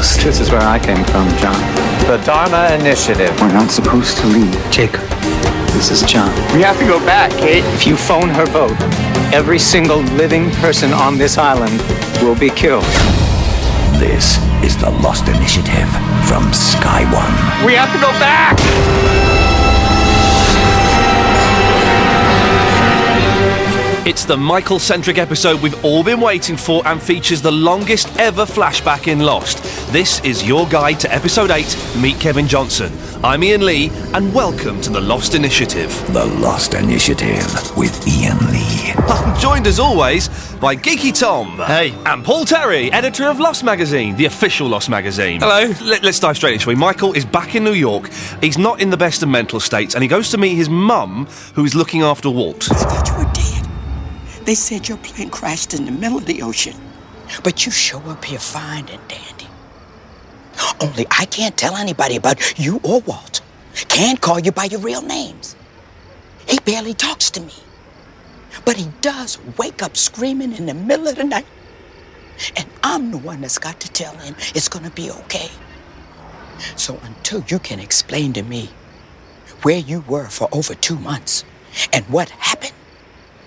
lost. This is where I came from, John. The Dharma Initiative. We're not supposed to leave. Jacob, this is John. We have to go back, Kate. If you phone her boat, every single living person on this island will be killed. This is the Lost Initiative from Sky One. We have to go back! It's the Michael-centric episode we've all been waiting for and features the longest ever flashback in Lost. This is your guide to Episode 8, Meet Kevin Johnson. I'm Ian Lee, and welcome to the Lost Initiative. The Lost Initiative with Ian Lee. I'm joined as always by Geeky Tom. Hey. And Paul Terry, editor of Lost Magazine, the official Lost Magazine. Hello. Let's dive straight into it. Michael is back in New York. He's not in the best of mental states, and he goes to meet his mum, who is looking after Walt. I thought you were dead. They said your plane crashed in the middle of the ocean. But you show up here fine and dandy. Only I can't tell anybody about you or Walt. Can't call you by your real names. He barely talks to me. But he does wake up screaming in the middle of the night. And I'm the one that's got to tell him it's gonna be okay. So until you can explain to me where you were for over 2 months and what happened,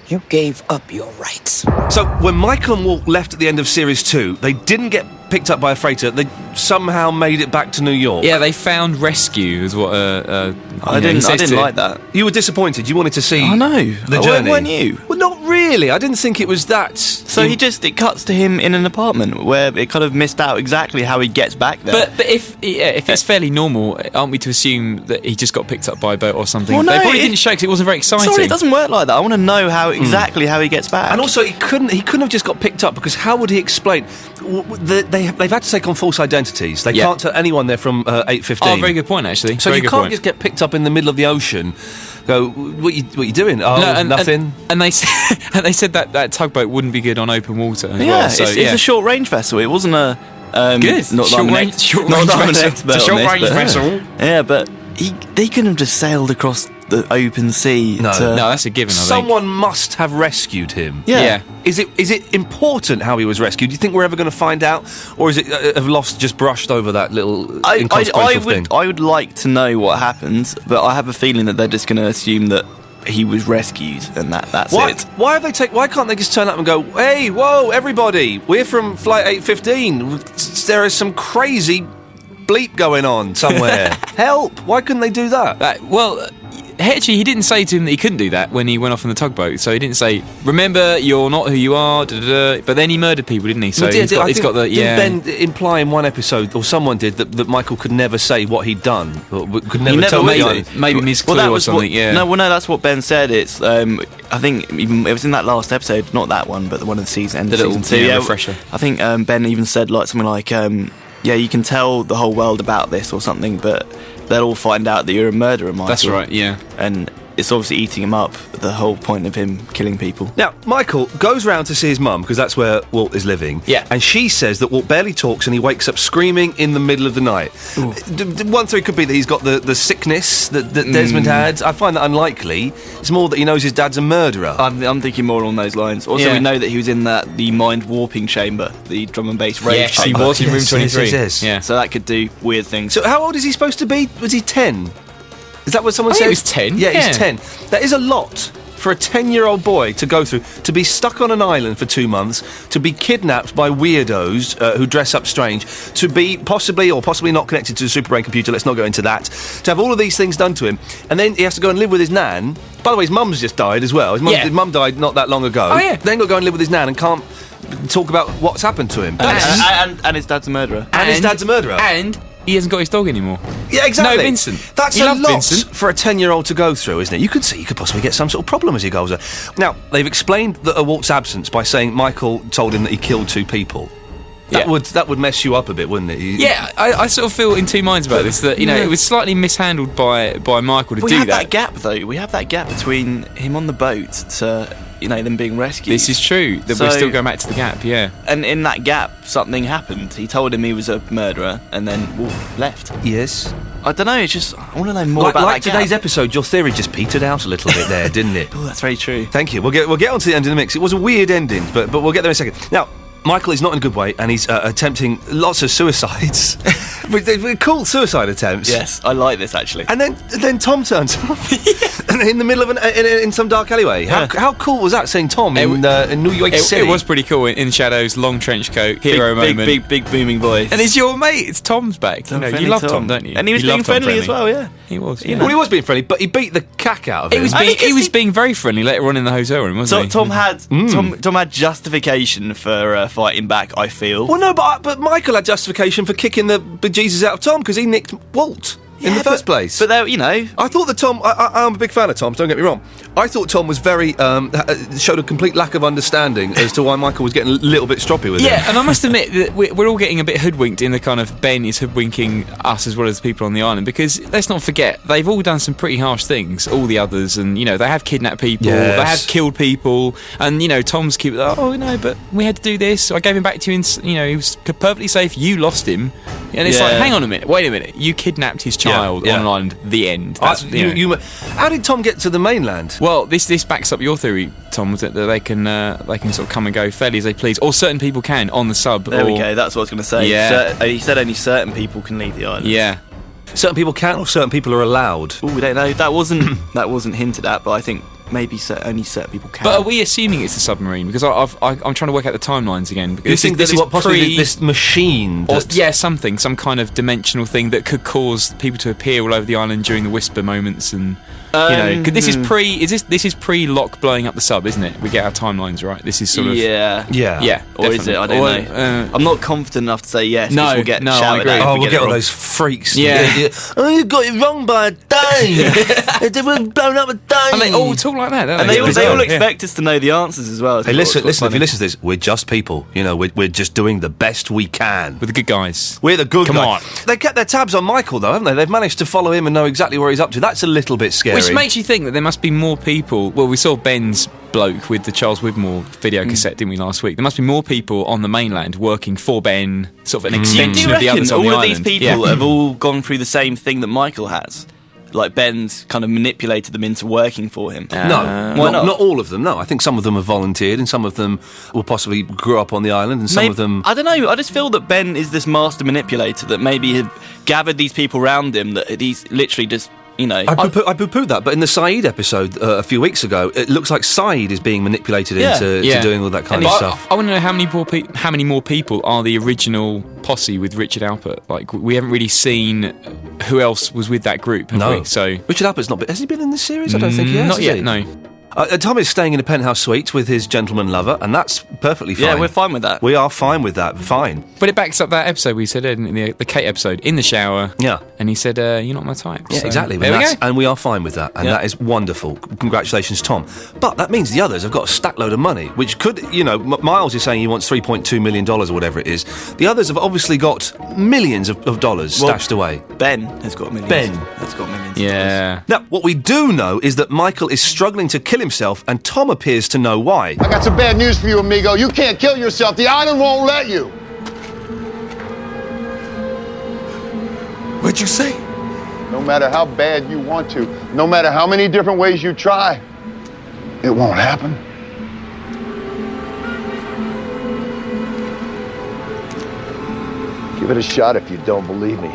you gave up your rights. So, when Michael and Walt left at the end of Series 2, they didn't get picked up by a freighter. They somehow made it back to New York. Yeah, they found rescue, is what I didn't like that. You were disappointed. You wanted to see the Oh, journey. weren't you? Well, not really. I didn't think it was that. So it cuts to him in an apartment where it kind of missed out exactly how he gets back there. But if it's fairly normal, aren't we to assume that he just got picked up by a boat or something? Well, no, they probably didn't show because it wasn't very exciting. Sorry, it doesn't work like that. I want to know exactly how he gets back. And also, he couldn't have just got picked up, because how would he explain? They've had to take on false identities. They can't tell anyone they're from 815. Oh, very good point, actually. So you can't just get picked up in the middle of the ocean. Go, what you doing? Oh, no, nothing. And they said that tugboat wouldn't be good on open water. As well, so, it's a short range vessel. It wasn't a good. Not short range vessel. It's a short range vessel. Yeah, but they couldn't have just sailed across the open sea. No, that's a given. I think. Someone must have rescued him. Yeah. Is it important how he was rescued? Do you think we're ever going to find out, or is it have Lost just brushed over that little inconsequential thing? I would like to know what happened, but I have a feeling that they're just going to assume that he was rescued and that's it. Why can't they just turn up and go, hey, whoa, everybody, we're from Flight 815. There is some crazy bleep going on somewhere. Help! Why couldn't they do that? Actually, he didn't say to him that he couldn't do that when he went off in the tugboat. So he didn't say, remember, you're not who you are, but then he murdered people, didn't he? So Didn't Ben imply in one episode, or someone did, that Michael could never say what he'd done, or could never tell me. Maybe misclue or something, No, that's what Ben said. It's, I think, even, it was in that last episode, not that one, but the one of the season, end of season 2. Yeah, refresher. I think Ben even said something like, you can tell the whole world about this or something, but they'll all find out that you're a murderer, Michael. That's right, yeah. And it's obviously eating him up, the whole point of him killing people. Now, Michael goes round to see his mum, because that's where Walt is living. Yeah. And she says that Walt barely talks and he wakes up screaming in the middle of the night. One theory could be that he's got the sickness that Desmond had. I find that unlikely. It's more that he knows his dad's a murderer. I'm thinking more along those lines. Also, we know that he was in the mind warping chamber, the drum and bass rave chamber. He was in room 23. Yes. Yeah. So that could do weird things. So how old is he supposed to be? Was he 10? Is that what someone said? He was 10. Yeah, he's 10. That is a lot for a 10-year-old boy to go through, to be stuck on an island for 2 months, to be kidnapped by weirdos who dress up strange, to be possibly not connected to the superbrain computer, let's not go into that, to have all of these things done to him, and then he has to go and live with his nan. By the way, his mum's just died as well. His mum died not that long ago. Oh, yeah. Then got to go and live with his nan and can't talk about what's happened to him. And his dad's a murderer. And his dad's a murderer. And he hasn't got his dog anymore. Yeah, exactly. No, Vincent. That's a lot for a 10-year-old to go through, isn't it? You could see you could possibly get some sort of problem as he goes there. Now, they've explained Walt's absence by saying Michael told him that he killed 2 people. That would mess you up a bit, wouldn't it? Yeah, I sort of feel in two minds about this, that, it was slightly mishandled by Michael to do that. We have that gap, though. We have that gap between him on the boat to, them being rescued. This is true, that we're still going back to the gap, yeah. And in that gap, something happened. He told him he was a murderer, and then Wolf left. Yes. I don't know, it's just, I want to know more about that gap. Today's episode, your theory just petered out a little bit there, didn't it? Oh, that's very true. Thank you. We'll get on to the end of the mix. It was a weird ending, but we'll get there in a second. Now, Michael is not in a good way, and he's attempting lots of suicides. They're cool suicide attempts. Yes, I like this actually. And then Tom turns up in the middle of in some dark alleyway. How cool was that? Seeing Tom in New York City. It was pretty cool. In the shadows, long trench coat, hero moment, big booming voice. and it's your mate. It's Tom's back. You love Tom, don't you? And he was being friendly as well. Yeah, he was. Well, he was being friendly, but he beat the cack out of him. He was being very friendly later on in the hotel room, wasn't he? Tom had justification for fighting back. I feel. Well, no, but Michael had justification for kicking the bejesus out of Tom because he nicked Walt in the first place. But there, I thought that Tom. I'm a big fan of Tom. Don't get me wrong. I thought Tom was very showed a complete lack of understanding as to why Michael was getting a little bit stroppy with him. Yeah, and I must admit that we're all getting a bit hoodwinked in the kind of Ben is hoodwinking us as well as the people on the island, because let's not forget they've all done some pretty harsh things, all the others, and they have kidnapped people, Yes. they have killed people, and Tom's keep but we had to do this. I gave him back to you, and he was perfectly safe. You lost him, and it's like, hang on a minute, wait a minute, you kidnapped his child on an island. The end. That's, how did Tom get to the mainland? Well, this backs up your theory, Tom, that they can sort of come and go fairly as they please, or certain people can on the sub. There we go. That's what I was going to say. Yeah. He said only certain people can leave the island. Yeah. Certain people can, or certain people are allowed. Oh, we don't know. That wasn't hinted at, but I think maybe only certain people can. But are we assuming it's a submarine? Because I'm trying to work out the timelines again. Because You think this is possibly this machine? Some kind of dimensional thing that could cause people to appear all over the island during the whisper moments, and 'cause this is pre Locke blowing up the sub, isn't it? We get our timelines right. This is sort of Yeah. Or is it? I don't know. I'm not confident enough to say yes. No, we'll get I shouted agree. at if Oh, we we'll get it all wrong. those freaks. Yeah. Oh, you got it wrong by a day. They were blown up a day. and they all talk like that, don't And they? they all expect us to know the answers as well. Hey, listen. If you listen to this, we're just people. We're just doing the best we can. With the good guys. We're the good Come guys. on. They kept their tabs on Michael, though, haven't they? They've managed to follow him and know exactly where he's up to. That's a little bit scary. Which makes you think that there must be more people. Well, we saw Ben's bloke with the Charles Widmore video cassette, didn't we, last week? There must be more people on the mainland working for Ben, sort of an Do extension you of the reckon others on all the of island. these people have all gone through the same thing that Michael has? Like Ben's kind of manipulated them into working for him. No, Why not? not all of them. No, I think some of them have volunteered, and some of them will possibly grow up on the island, and some of them. I don't know. I just feel that Ben is this master manipulator that maybe had gathered these people around him that he's literally just. I poo-poo that, but in the Saeed episode a few weeks ago, it looks like Saeed is being manipulated into doing all that kind of stuff. I want to know how many more people are the original posse with Richard Alpert. Like, we haven't really seen who else was with that group, have we? So Richard Alpert's not been. Has he been in this series? I don't think he has. Not has yet, he? no. Tom is staying in a penthouse suite with his gentleman lover, and that's perfectly fine. Yeah, we're fine with that. We are fine with that. Fine. But it backs up that episode we said in the Kate episode, in the shower. Yeah. And he said, "You're not my type." Yeah, So, exactly. There we go. And we are fine with that, and that is wonderful. Congratulations, Tom. But that means the others have got a stack load of money, which could, Miles is saying he wants $3.2 million or whatever it is. The others have obviously got millions of dollars stashed away. Ben has got millions. Ben has got millions. Yeah. Now, what we do know is that Michael is struggling to kill himself, and Tom appears to know why. I got some bad news for you, amigo. You can't kill yourself. The island won't let you. What'd you say? No matter how bad you want to, no matter how many different ways you try, it won't happen. Give it a shot if you don't believe me.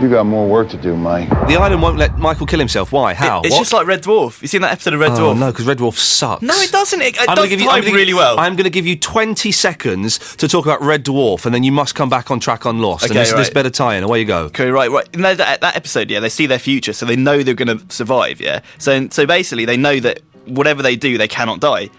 You got more work to do, Mike. The island won't let Michael kill himself. Why? How? It's What? just like Red Dwarf. You seen that episode of Red Oh, Dwarf? no, because Red Dwarf sucks. No, it doesn't. It I'm does gonna give you- I'm time gonna- really well. I'm going to give you 20 seconds to talk about Red Dwarf, and then you must come back on track on Lost. Okay, and this right. better tie-in. Away you go. Okay, right. No, that episode, they see their future, so they know they're going to survive, yeah? So basically, they know that whatever they do, they cannot die.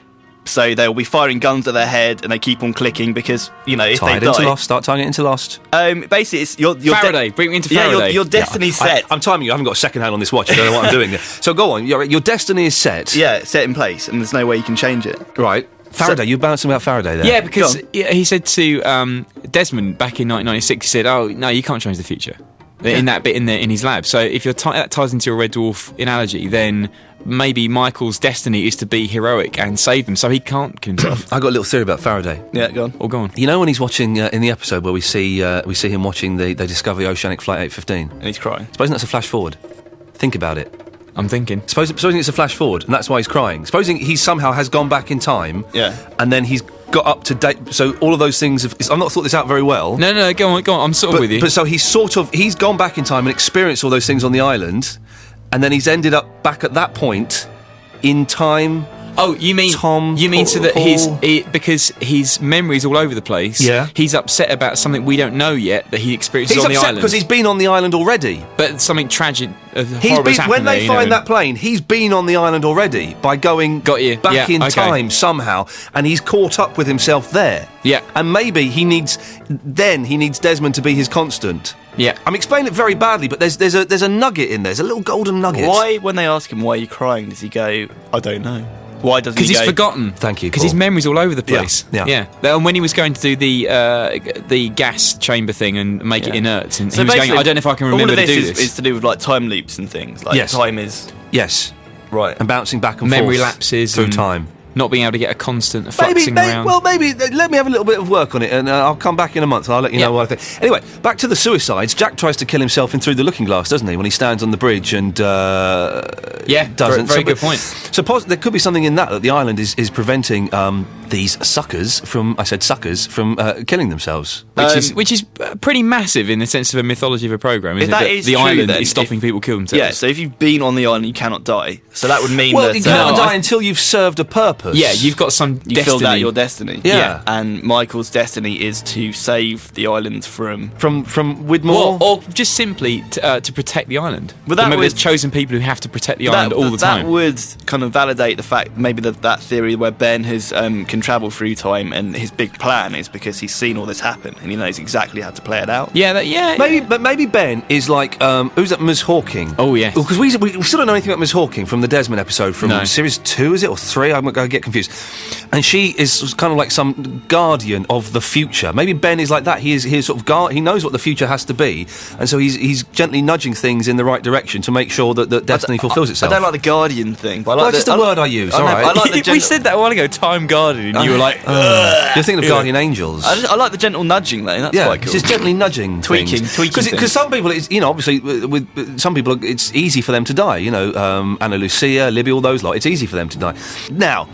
So they'll be firing guns at their head, and they keep on clicking because, if Tie they it into die... Lost. Start tying it into Lost. Basically, it's your Faraday. Bring me into Yeah, Faraday. your destiny's set. I'm timing you. I haven't got a second hand on this watch. I don't know what I'm doing there. So go on. Your destiny is set. Yeah, set in place, and there's no way you can change it. Right. Faraday. You're bouncing about Faraday there. Yeah, because he said to Desmond back in 1996, he said, "Oh no, you can't change the future." In that bit in his lab. So if that ties into your Red Dwarf analogy, then maybe Michael's destiny is to be heroic and save them, so he can't kill himself. I got a little theory about Faraday. Yeah, go on. Or go on. You know when he's watching in the episode where we see him watching they discover the Oceanic Flight 815, And he's crying. Supposing that's a flash forward. Think about it. I'm thinking. Supposing it's a flash forward, and that's why he's crying. Supposing he somehow has gone back in time, Yeah. and then he's got up to date. So all of those things. I've not thought this out very well. No, go on. I'm sort of with you. But so he's gone back in time and experienced all those things on the island, and then he's ended up back at that point in time. Oh, you mean so that because his memory's all over the place. Yeah, he's upset about something we don't know yet that he experiences on the island. Because he's been on the island already. But something tragic, when they find that plane, he's been on the island already by going back in time somehow, and he's caught up with himself there. Yeah, and maybe he needs Desmond to be his constant. Yeah, I'm explaining it very badly, but there's a nugget in there. There's a little golden nugget. Why, when they ask him why are you crying, does he go, I don't know? Why doesn't he go? Because he's forgotten. Thank you. Because his memory's all over the place. Yeah. And when he was going to do the gas chamber thing and make it inert, and so he was going, I don't know if I can remember to do this. Is to do with like time loops and things. Like time is right, and bouncing back and memory forth lapses through time. Not being able to get a constant, fluxing around. Well, maybe let me have a little bit of work on it, and I'll come back in a month and I'll let you know what I think. Anyway, back to the suicides. Jack tries to kill himself in Through the Looking Glass, doesn't he? When he stands on the bridge and doesn't. Very good point. So there could be something in that the island is preventing these suckers from killing themselves, which is pretty massive in the sense of a mythology of a program. Isn't it? The island is stopping people kill themselves. Yeah. So if you've been on the island, you cannot die. So that would mean that you cannot die until you've served a purpose. Yeah, you've got some you filled out your destiny. Yeah. And Michael's destiny is to save the island from Widmore, or just simply to protect the island. But that there's chosen people who have to protect the island all the time. That would kind of validate the fact, maybe that theory where Ben can travel through time, and his big plan is because he's seen all this happen and he knows exactly how to play it out. Maybe Ben is like who's that? Ms. Hawking. Oh yes, because we still don't know anything about Ms. Hawking from the Desmond episode from series 2, is it, or 3? I'm going to get confused. And she is kind of like some guardian of the future. Maybe Ben is like that. He is sort of he knows what the future has to be, and so he's gently nudging things in the right direction to make sure that destiny fulfills itself. I don't like the guardian thing. But that's just a word I use. All right. I like we said that a while ago. Time guardian. You were like, you're thinking of guardian angels. I like the gentle nudging though. That's quite cool. Just gently nudging, tweaking. Because some people, it's obviously with some people, it's easy for them to die. Anna Lucia, Libby, all those lot. It's easy for them to die. Now,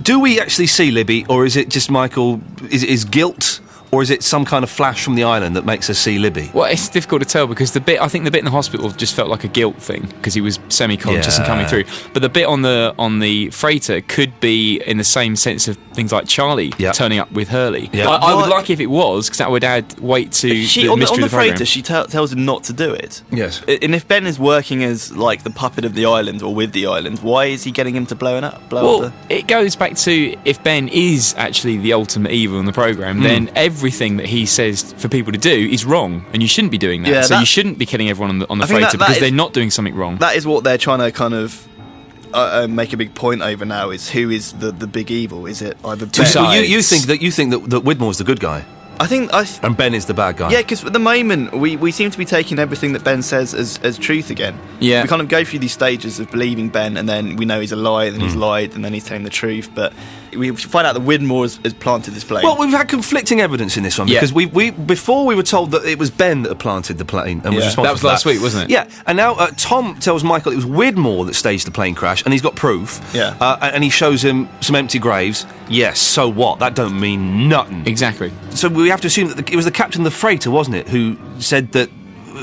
do we actually see Libby, or is it just Michael? Is guilt, or is it some kind of flash from the island that makes us see Libby? Well, it's difficult to tell because I think the bit in the hospital just felt like a guilt thing because he was semi-conscious and coming through. But the bit on the freighter could be in the same sense of things like Charlie turning up with Hurley. Yeah. I would like if it was, because that would add weight to the mystery on of the freighter. program. She tells him not to do it. Yes. And if Ben is working as like the puppet of the island or with the island, why is he getting him to blow up? It goes back to if Ben is actually the ultimate evil in the program, then everything that he says for people to do is wrong, and you shouldn't be doing that. Yeah, so you shouldn't be killing everyone on the freighter because they're not doing something wrong. That is what they're trying to kind of make a big point over now, is who is the big evil. Is it either Ben? So you think that Widmore's the good guy? And Ben is the bad guy. Yeah, because at the moment we seem to be taking everything that Ben says as truth again. Yeah, we kind of go through these stages of believing Ben, and then we know he's a lie, and he's lied, and then he's telling the truth. But we find out that Widmore has planted this plane. Well, we've had conflicting evidence in this one because we before we were told that it was Ben that had planted the plane and was responsible. That was last week, wasn't it? Yeah, and now Tom tells Michael it was Widmore that staged the plane crash, and he's got proof. Yeah, and he shows him some empty graves. Yes, so what? That don't mean nothing. Exactly. So we have to assume that it was the captain of the freighter, wasn't it, who said that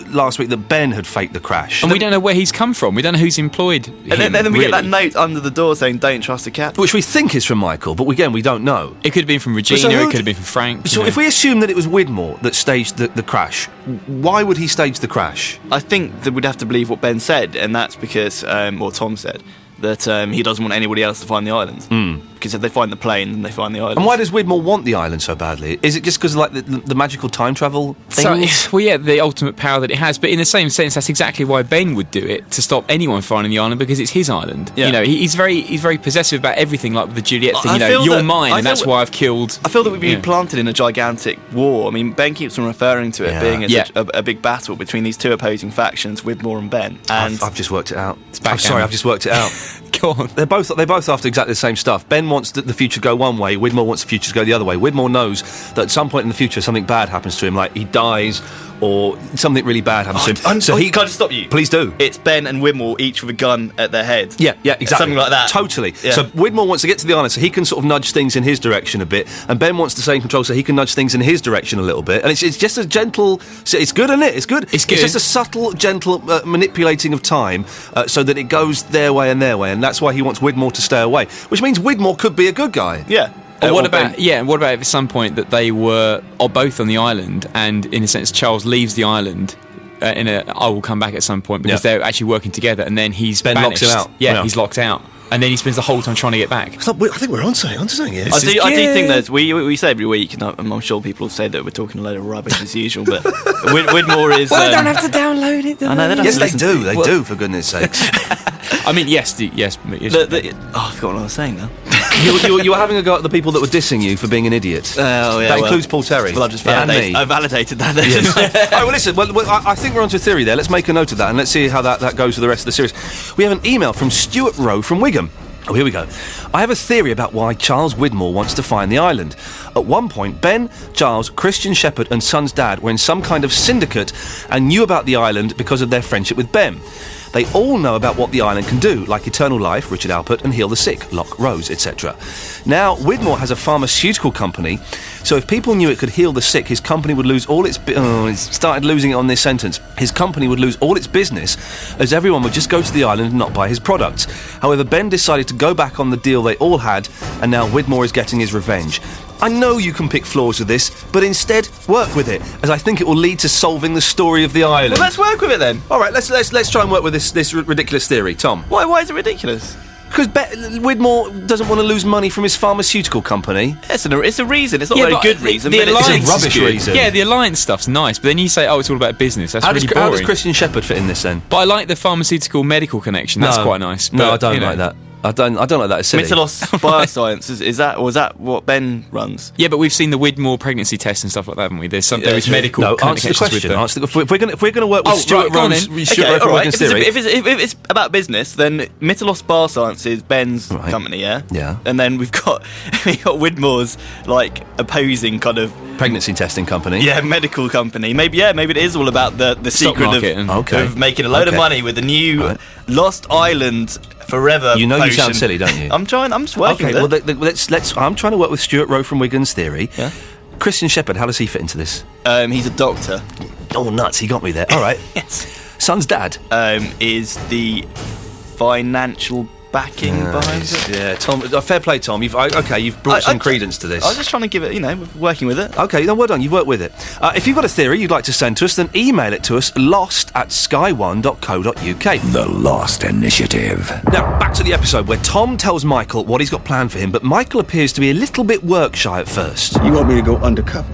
last week that Ben had faked the crash. And we don't know where he's come from. We don't know who's employed him. And then we get that note under the door saying, "Don't trust the captain," which we think is from Michael, but again, we don't know. It could have been from Regina, it could have been from Frank. So if we assume that it was Widmore that staged the crash, why would he stage the crash? I think that we'd have to believe what Ben said, and that's because, or Tom said, that he doesn't want anybody else to find the island. Because if they find the plane, then they find the island. And why does Widmore want the island so badly? Is it just because of like the magical time travel thing? The ultimate power that it has. But in the same sense, that's exactly why Ben would do it, to stop anyone finding the island, because it's his island. Yeah. He's very possessive about everything, like with the Juliet thing. You're mine, and that's why I've killed. I feel that we've been planted in a gigantic war. I mean, Ben keeps on referring to it being a big battle between these two opposing factions, Widmore and Ben. And I've just worked it out. I've just worked it out. Go on. They're both after exactly the same stuff. Ben wants the future to go one way. Widmore wants the future to go the other way. Widmore knows that at some point in the future something bad happens to him, like he dies, or something really bad happens to him. So he can't stop you. Please do. It's Ben and Widmore, each with a gun at their head. Yeah, exactly. Something like that. Totally. Yeah. So Widmore wants to get to the island so he can sort of nudge things in his direction a bit, and Ben wants to stay in control so he can nudge things in his direction a little bit. And it's just a gentle... So it's good, isn't it? It's good. It's good. It's just a subtle, gentle manipulating of time so that it goes their way and their way, and that's why he wants Widmore to stay away, which means Widmore could be a good guy. Yeah. And what about if at some point that they were both on the island, and in a sense Charles leaves the island I will come back at some point because they're actually working together, and then he's Ben banished. locks him out. Yeah, he's locked out, and then he spends the whole time trying to get back. I think we're on something here. I do think there's we say every week, and I'm sure people say that we're talking a load of rubbish as usual, but Widmore is. Well, they don't have to download it. I know they don't. Yes, they do. They do, for goodness sakes. I mean, yes. I forgot what I was saying now. You were having a go at the people that were dissing you for being an idiot. Oh, yeah. That includes Paul Terry. Well, I've just and me. I validated that then. Yes. All right, well, listen, I think we're onto a theory there. Let's make a note of that, and let's see how that goes for the rest of the series. We have an email from Stuart Rowe from Wigan. Oh, here we go. I have a theory about why Charles Widmore wants to find the island. At one point, Ben, Charles, Christian Shepherd and Son's dad were in some kind of syndicate and knew about the island because of their friendship with Ben. They all know about what the island can do, like eternal life, Richard Alpert, and heal the sick, Locke Rose, etc. Now, Widmore has a pharmaceutical company, so if people knew it could heal the sick, his company would lose all its... he started losing it on this sentence. His company would lose all its business, as everyone would just go to the island and not buy his products. However, Ben decided to go back on the deal they all had, and now Widmore is getting his revenge. I know you can pick flaws with this, but instead work with it, as I think it will lead to solving the story of the island. Well, let's work with it then. All right, let's try and work with this ridiculous theory, Tom. Why is it ridiculous? Because Widmore doesn't want to lose money from his pharmaceutical company. It's a reason. It's not a very good reason. The but alliance it's a rubbish reason. Yeah, the alliance stuff's nice, but then you say, it's all about business. That's really boring. How does Christian Shepherd fit in this then? But I like the pharmaceutical medical connection. That's quite nice. But, No, I don't like that. I don't like that. It's silly. Mythos Bioscience is that what Ben runs? Yeah, but we've seen the Widmore pregnancy tests and stuff like that, haven't we? There is medical. No, answer the question. If we're going to work with Stuart Rowe's theory, if it's about business, then Mythos Bioscience is Ben's company, yeah. Yeah. And then we've got Widmore's like opposing kind of pregnancy testing company. Yeah, medical company. Maybe it is all about the secret of making a load of money with the new Lost Island Forever. You know potion. You sound silly, don't you? I'm just working with it. Let's. I'm trying to work with Stuart Rowe from Wigan's theory. Yeah. Christian Shepherd, how does he fit into this? He's a doctor. Oh, nuts! He got me there. All right. Yes. Son's dad is the financial backing behind it. Yeah, Tom. Fair play, Tom. You've brought some credence to this. I was just trying to give it, working with it. Okay, then well done. You've worked with it. If you've got a theory you'd like to send to us, then email it to us, lost@sky1.co.uk. The Lost Initiative. Now, back to the episode where Tom tells Michael what he's got planned for him, but Michael appears to be a little bit work-shy at first. You want me to go undercover?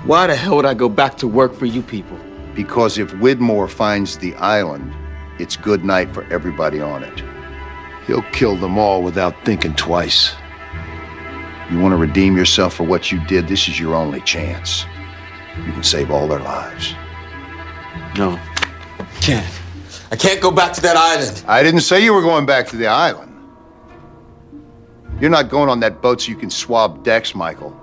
Why the hell would I go back to work for you people? Because if Widmore finds the island, it's good night for everybody on it. He'll kill them all without thinking twice. You want to redeem yourself for what you did, this is your only chance. You can save all their lives. No, can't. I can't go back to that island. I didn't say you were going back to the island. You're not going on that boat so you can swab decks, Michael.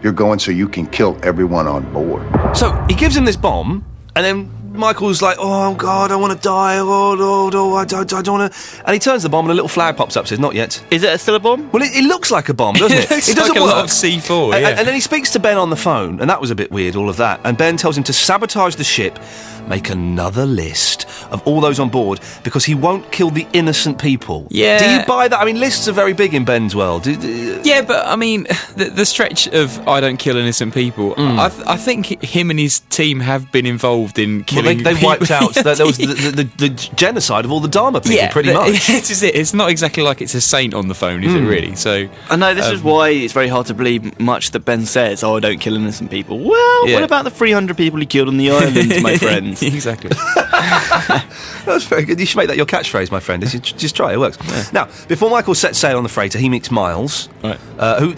You're going so you can kill everyone on board. So, he gives him this bomb, and then Michael's like, oh, God, I want to die. Oh, I don't want to... And he turns the bomb and a little flag pops up, says, not yet. Is it still a bomb? Well, it looks like a bomb, doesn't it? It doesn't like a lot of C4, yeah. And then he speaks to Ben on the phone, and that was a bit weird, all of that. And Ben tells him to sabotage the ship, make another list of all those on board, because he won't kill the innocent people. Yeah. Do you buy that? I mean, lists are very big in Ben's world. Yeah, but, I mean, the stretch of I don't kill innocent people, I think him and his team have been involved in killing they wiped out... There was the genocide of all the Dharma people, pretty much. It's not exactly like it's a saint on the phone, is it, really? So I know, this is why it's very hard to believe much that Ben says, I don't kill innocent people. Well, what about the 300 people he killed on the island, my friend? Exactly. That's very good. You should make that your catchphrase, my friend. Just try it. It works. Yeah. Now, before Michael sets sail on the freighter, he meets Miles. Right.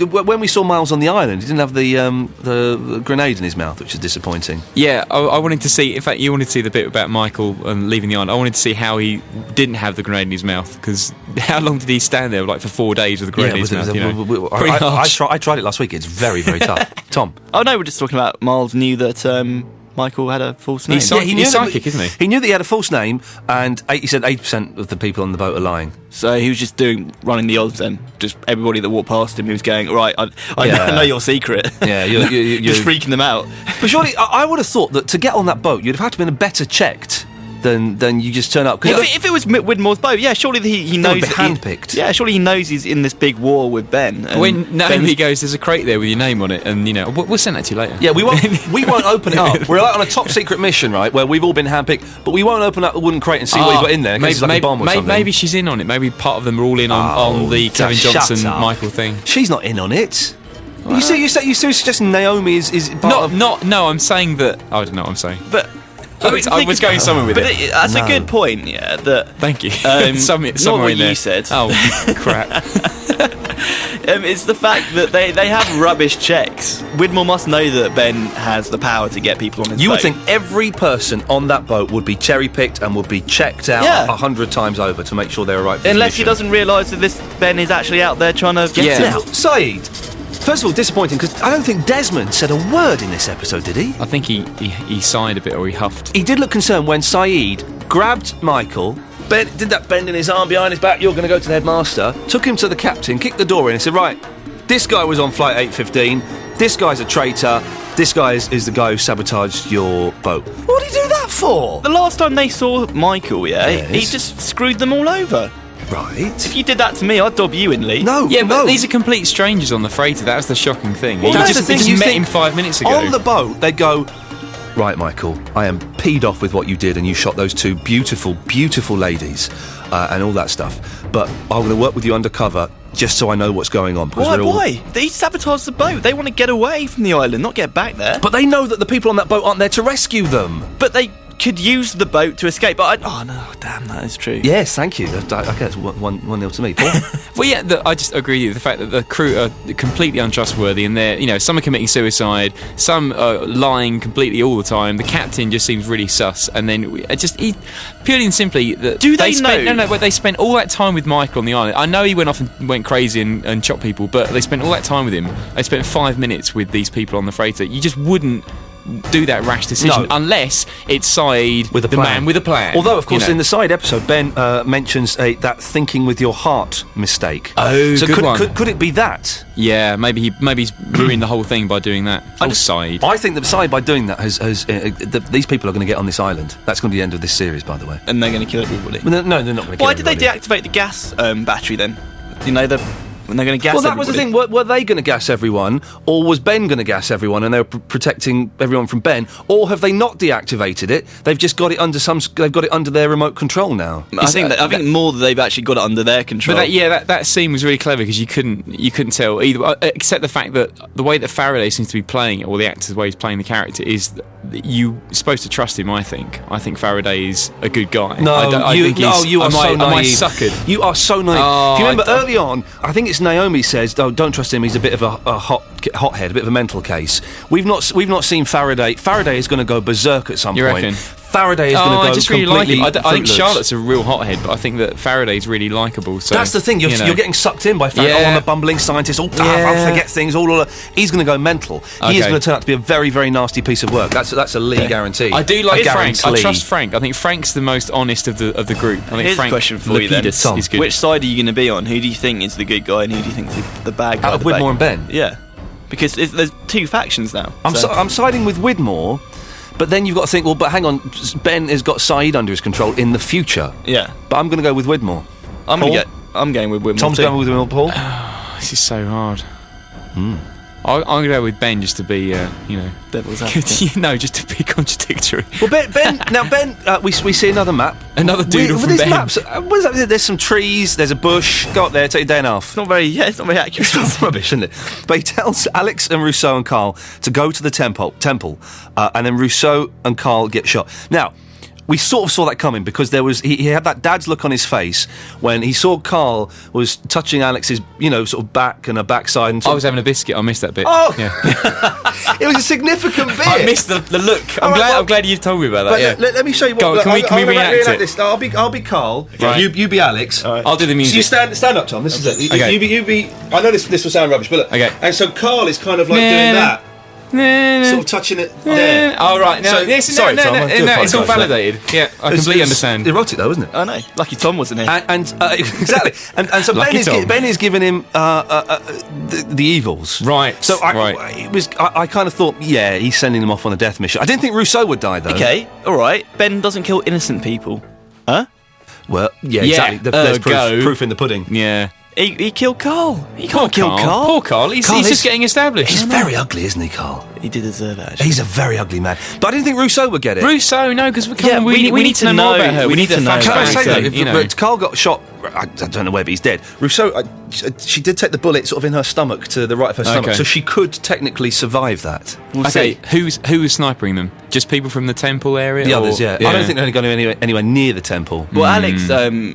When we saw Miles on the island, he didn't have the grenade in his mouth, which is disappointing. Yeah, I wanted to see. In fact, you wanted to see the bit about Michael leaving the island. I wanted to see how he didn't have the grenade in his mouth, because how long did he stand there, like for 4 days with the grenade in his mouth? I tried it last week. It's very, very tough. Tom. Oh no, we're just talking about Miles knew that Michael had a false name. He's psychic, isn't he? He knew that he had a false name, and he said 80% of the people on the boat are lying. So he was just running the odds then. Just everybody that walked past him, he was going, right, I know your secret. Yeah, you're just freaking them out. But surely, I would have thought that to get on that boat, you'd have had to have been better checked than you just turn up. If it was Widmore's boat, yeah, surely he knows that handpicked. Yeah, surely he knows he's in this big war with Ben. When Naomi goes, there's a crate there with your name on it, and we'll send that to you later. Yeah, we won't open it up. We're like on a top secret mission, right, where we've all been handpicked, but we won't open up the wooden crate and see what you've got in there. Maybe she's in on it. Maybe part of them are all in on the Kevin Johnson Michael thing. She's not in on it. Well, you suggesting Naomi is part No, I'm saying that. I don't know what I'm saying, but. I was going somewhere with it. That's a good point, yeah. Thank you. Somewhere not what you said. Oh, crap. It's the fact that they have rubbish checks. Widmore must know that Ben has the power to get people on his boat. You would think every person on that boat would be cherry-picked and would be checked out 100 times over to make sure they're right for the Unless he mission. doesn't realise that this Ben is actually out there trying to get him. Now, Saeed, first of all, disappointing, because I don't think Desmond said a word in this episode, did he? I think he sighed a bit, or he huffed. He did look concerned when Saeed grabbed Michael, did that bend in his arm behind his back, you're going to go to the headmaster, took him to the captain, kicked the door in and said, right, this guy was on flight 815, this guy's a traitor, this guy is the guy who sabotaged your boat. What did he do that for? The last time they saw Michael, he just screwed them all over. Right. If you did that to me, I'd dob you in, Lee. But these are complete strangers on the freighter. That was the shocking thing. Well, He just met him 5 minutes ago. On the boat, they'd go, right, Michael, I am peed off with what you did, and you shot those two beautiful, beautiful ladies, and all that stuff. But I'm going to work with you undercover just so I know what's going on. Why? They sabotaged the boat. They want to get away from the island, not get back there. But they know that the people on that boat aren't there to rescue them. But they could use the boat to escape. But that is true. Yes, thank you. Okay, that's 1-0 to me, Paul. Well, yeah, I just agree with you. The fact that the crew are completely untrustworthy, and they're, some are committing suicide, some are lying completely all the time. The captain just seems really sus, and then he purely and simply that they spent all that time with Michael on the island. I know he went off and went crazy and chopped people, but they spent all that time with him. They spent 5 minutes with these people on the freighter. You just wouldn't do that rash decision unless it's Saeed, with the man with a plan. Although, of course, in the side episode, Ben mentions that thinking with your heart mistake. Oh, so good one. Could it be that? Yeah, maybe he's ruined the whole thing by doing that. Saeed. I think that Saeed, by doing that, has these people are going to get on this island. That's going to be the end of this series, by the way. And they're going to kill everybody. No, they're not going to kill everybody. Why did they deactivate the gas battery then? When they're going to gas everybody. Was the thing. Were they going to gas everyone, or was Ben going to gas everyone, and they were protecting everyone from Ben, or have they not deactivated it? They've just got it under They've got it under their remote control now. I think more that they've actually got it under their control. But that scene was really clever because you couldn't tell either, except the fact that the way that Faraday seems to be playing it, or the actor's way he's playing the character, is that you're supposed to trust him. I think Faraday is a good guy. You are so naive. Am I suckered? You are so naive. If you remember early on, I think it's Naomi says, "Oh, don't trust him. He's a bit of a hothead, a bit of a mental case." We've not seen Faraday. Faraday is going to go berserk at some point. Reckon? Faraday is going to go I just really like him. I think fruitless. Charlotte's a real hothead, but I think that Faraday's really likeable. So that's the thing. You're getting sucked in by Faraday. I'm a bumbling scientist. I'll forget things. He's going to go mental. He is going to turn out to be a very, very nasty piece of work. That's a Lee guarantee. I do like Frank. I trust Frank. I think Frank's the most honest of the group. I think Here's Frank a question for you then. Is good. Which side are you going to be on? Who do you think is the good guy, and who do you think is the bad guy? Out of Widmore and Ben. Yeah, because there's two factions now. I'm siding with Widmore. But then you've got to think, well, but hang on, Ben has got Saeed under his control in the future. Yeah. But I'm going to go with Widmore. I'm going with Widmore. Tom's going with Widmore, Paul? This is so hard. I'm going to go with Ben just to be, devil's advocate. Just to be contradictory. Well, Ben, we see another map. Another doodle from Ben. Maps, what is that? There's some trees, there's a bush. Go up there, take a day and a half. It's not very accurate. It's rubbish, isn't it? But he tells Alex and Rousseau and Carl to go to the temple, and then Rousseau and Carl get shot. Now, we sort of saw that coming because there was he had that dad's look on his face when he saw Carl was touching Alex's, sort of back and her backside. And I was having a biscuit. I missed that bit. Oh, yeah. It was a significant bit. I missed the look. I'm glad you've told me about that. Let me show you what. Go on, can we reenact it? This. I'll be Carl. Right. You be Alex. Right. I'll do the music. So you stand up, Tom. This is it. Okay. You be. I know this will sound rubbish, but look. Okay. And so Carl is kind of like doing that. Sort of touching it there. Oh, right. No, sorry, Tom. It's all validated. Yeah, I completely understand. Erotic, though, isn't it? I know. Lucky Tom wasn't here. And exactly. And so Ben is giving him the evils. Right. So I kind of thought, he's sending them off on a death mission. I didn't think Rousseau would die, though. Okay, all right. Ben doesn't kill innocent people. Huh? Well, exactly. There's proof in the pudding. Yeah. He killed Carl. He can't kill Carl. Poor Carl. He's just getting established. He's very ugly, isn't he, Carl? He did deserve it, actually. He's a very ugly man. But I didn't think Rousseau would get it. Rousseau, no, because we need to know more about her. We need to know. Can I say that? You know. But Carl got shot. I don't know where, but he's dead. Rousseau, she did take the bullet sort of in her stomach, to the right of her stomach, so she could technically survive that. We'll see. Who was snipering them? Just people from the temple area? The others, yeah. I don't think they're going to anywhere near the temple. Well, Alex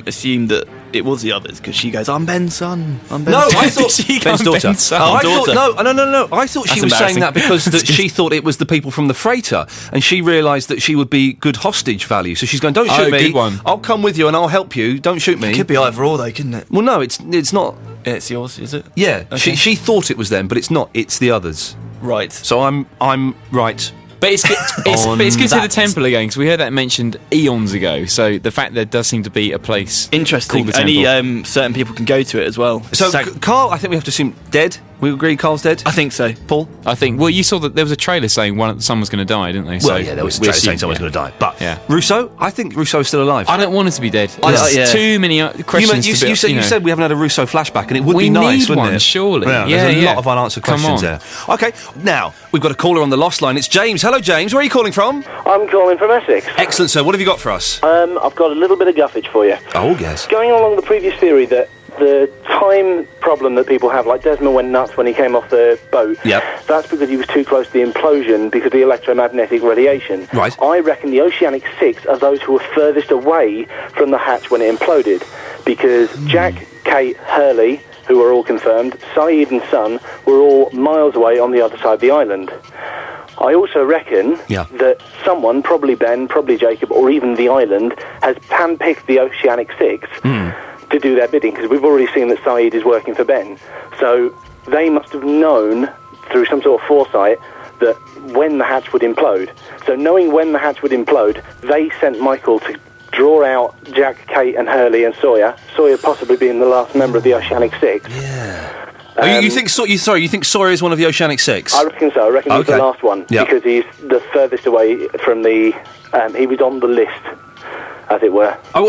assumed that it was the others because she goes, "I'm Ben's son. I'm Ben's son." son." I thought Ben's daughter. No. I thought she was saying that because she thought it was the people from the freighter, and she realised that she would be good hostage value. So she's going, "Don't shoot me. Good one. I'll come with you and I'll help you. Don't shoot me." It could be either or, though, couldn't it? Well, no, it's not. It's yours, is it? Yeah. Okay. She thought it was them, but it's not. It's the others. Right. So I'm right. But it's good to see the temple again, because we heard that mentioned eons ago. So the fact there does seem to be a place interesting. called the temple. Only certain people can go to it as well. So Carl, I think we have to assume dead. We agree Carl's dead? I think so. Paul? I think. Well, you saw that there was a trailer saying someone was going to die, didn't they? Well, there was a trailer saying someone's going to die. But Rousseau, I think Rousseau's still alive. I don't want him to be dead. There's too many questions. You said we haven't had a Rousseau flashback, and it would be nice, wouldn't it? Surely. There's a lot of unanswered questions there. Okay, now we've got a caller on the lost line. It's James. Hello, James. Where are you calling from? I'm calling from Essex. Excellent, sir. What have you got for us? I've got a little bit of guffage for you. Oh, yes. Going along the previous theory that the time problem that people have, like Desmond went nuts when he came off the boat. Yep. That's because he was too close to the implosion because of the electromagnetic radiation. Right. I reckon the Oceanic Six are those who were furthest away from the hatch when it imploded, because Jack, Kate, Hurley, who were all confirmed, Saeed and Son were all miles away on the other side of the island. I also reckon that someone, probably Ben, probably Jacob, or even the island, has handpicked the Oceanic Six to do their bidding, because we've already seen that Saeed is working for Ben. So they must have known, through some sort of foresight, that when the hatch would implode. So knowing when the hatch would implode, they sent Michael to draw out Jack, Kate and Hurley and Sawyer possibly being the last member of the Oceanic Six. Yeah. You think Sawyer is one of the Oceanic Six? I reckon so. I reckon he's the last one, because he's the furthest away from the... he was on the list, as it were. He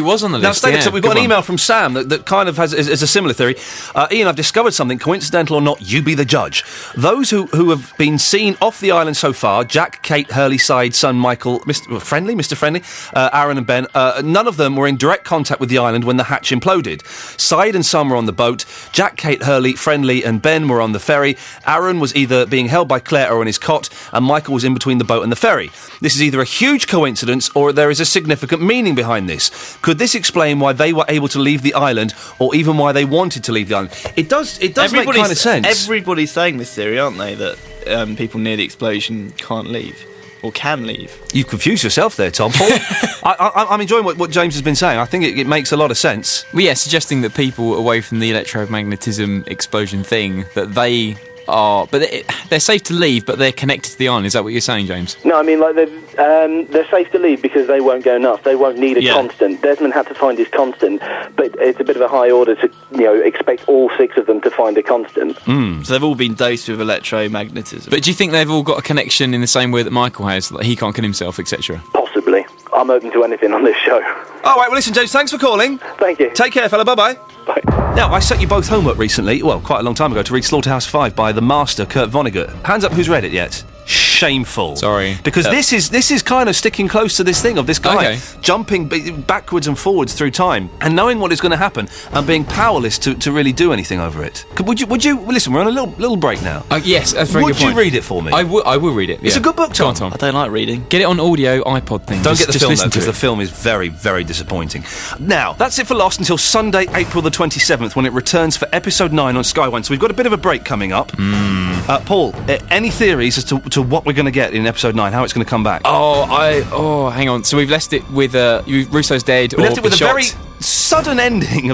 was on the list. So we've got an email from Sam that kind of has is a similar theory. Iain, I've discovered something, coincidental or not, you be the judge. Those who have been seen off the island so far, Jack, Kate, Hurley, Saeed, Son, Michael, Mr. Friendly, Aaron and Ben, none of them were in direct contact with the island when the hatch imploded. Saeed and Son were on the boat. Jack, Kate, Hurley, Friendly and Ben were on the ferry. Aaron was either being held by Claire or on his cot, and Michael was in between the boat and the ferry. This is either a huge coincidence or there is a significant meaning behind this. Could this explain why they were able to leave the island, or even why they wanted to leave the island? It does make kind of sense. Everybody's saying this theory, aren't they, that people near the explosion can't leave, or can leave. You've confused yourself there, Tom. Paul, I'm enjoying what James has been saying. I think it makes a lot of sense. Well, yeah, suggesting that people away from the electromagnetism explosion thing, that they are... But they're safe to leave, but they're connected to the island. Is that what you're saying, James? No, I mean, like, they're safe to leave because they won't go nuts. They won't need a constant. Desmond had to find his constant, but it's a bit of a high order to, expect all six of them to find a constant. So they've all been dosed with electromagnetism. But do you think they've all got a connection in the same way that Michael has, like he can't kill himself, etc.? Possibly. I'm open to anything on this show. All right, well, listen, James, thanks for calling. Thank you. Take care, fella. Bye-bye. Bye. Now, I set you both homework recently, well, quite a long time ago, to read Slaughterhouse-Five by the master, Kurt Vonnegut. Hands up who's read it yet. Shh. shameful. Sorry. Because this is kind of sticking close to this thing of this guy jumping backwards and forwards through time and knowing what is going to happen and being powerless to really do anything over it. Would you listen? We're on a little break now. Yes, that's a very good point. Would you read it for me? I will read it. It's a good book, Tom. Go on, Tom. I don't like reading. Get it on audio iPod thing. Don't get the film, listen because the film is very, very disappointing. Now, that's it for Lost until Sunday, April the 27th, when it returns for episode 9 on Sky One. So we've got a bit of a break coming up. Paul, any theories as to what we're going to get in episode 9, how it's going to come back? Hang on. So we've left it with Russo's dead. We left it with a very sudden ending. A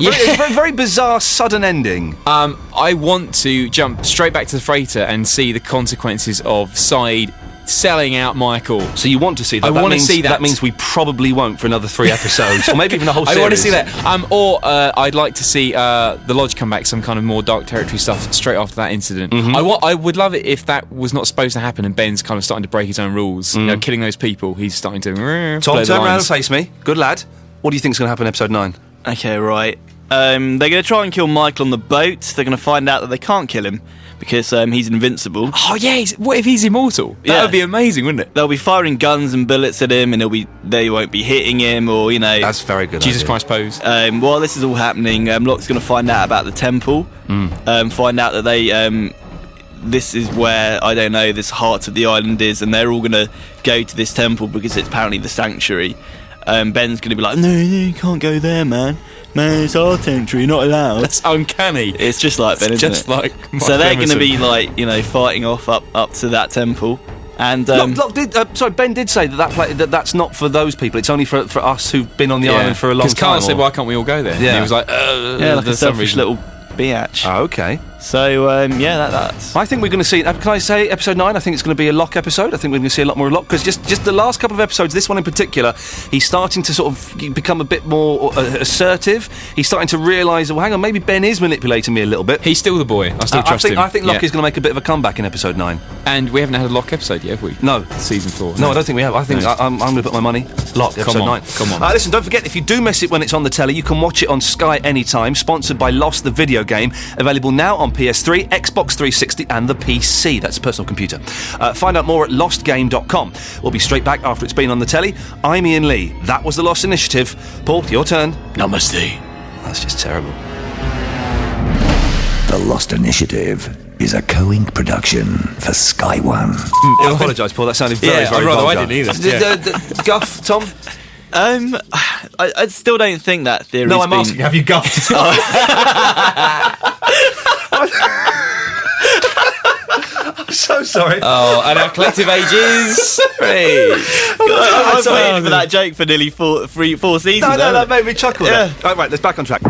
very bizarre sudden ending. I want to jump straight back to the freighter and see the consequences of Saeed selling out Michael. So you want to see that? I want to see that. That means we probably won't for another 3 episodes, or maybe even a whole series. I want to see that. Or I'd like to see the Lodge come back, some kind of more dark territory stuff straight after that incident. I would love it if that was not supposed to happen and Ben's kind of starting to break his own rules. You know, killing those people. He's starting to. Tom, turn around and face me. Good lad. What do you think's going to happen in episode 9? Okay, right. They're going to try and kill Michael on the boat. They're going to find out that they can't kill him because he's invincible. Oh yeah, what if he's immortal? That would be amazing, wouldn't it? They'll be firing guns and bullets at him, and they won't be hitting him, or That's very good. Jesus idea. Christ pose. While this is all happening, Locke's going to find out about the temple. Find out that they. This is where, I don't know, this heart of the island is, and they're all going to go to this temple because it's apparently the sanctuary. Ben's going to be like, no, you can't go there, man. Man, it's our sanctuary, you're not allowed. That's uncanny. It's just like Ben, isn't just it? like Mark so they're going to Emerson. be fighting off up to that temple. And Ben did say that's not for those people. It's only for us who've been on the island for a long time. Because Carl said, "Why can't we all go there?" Yeah, and he was like, like a selfish little biatch. Oh, okay. So that's. I think we're going to see. Can I say episode 9? I think it's going to be a Locke episode. I think we're going to see a lot more of Locke because just the last couple of episodes, this one in particular, he's starting to sort of become a bit more assertive. He's starting to realise, well, hang on, maybe Ben is manipulating me a little bit. He's still the boy. I still trust him. I think Locke is going to make a bit of a comeback in episode 9. And we haven't had a Locke episode yet, have we? No. Season 4. No, I don't think we have. I think I'm going to put my money. Locke, episode 9. Come on. Listen, don't forget, if you do miss it when it's on the telly, you can watch it on Sky anytime. Sponsored by Lost, the video game. Available now on PS3, Xbox 360 and the PC. That's a personal computer. Find out more at lostgame.com. We'll be straight back after it's been on the telly. I'm Ian Lee. That was the Lost Initiative. Paul, your turn. Namaste. That's just terrible. The Lost Initiative is a co-ink production for Sky One. I apologise, Paul. That sounded very, very vulgar. I didn't either. Guff, Tom? I still don't think that theory. No, I'm asking, have you guffed? I'm so sorry. Oh, and our collective age is 3. I've waited for that joke for nearly 4 seasons. No, that made me chuckle. Yeah. Right, let's back on track.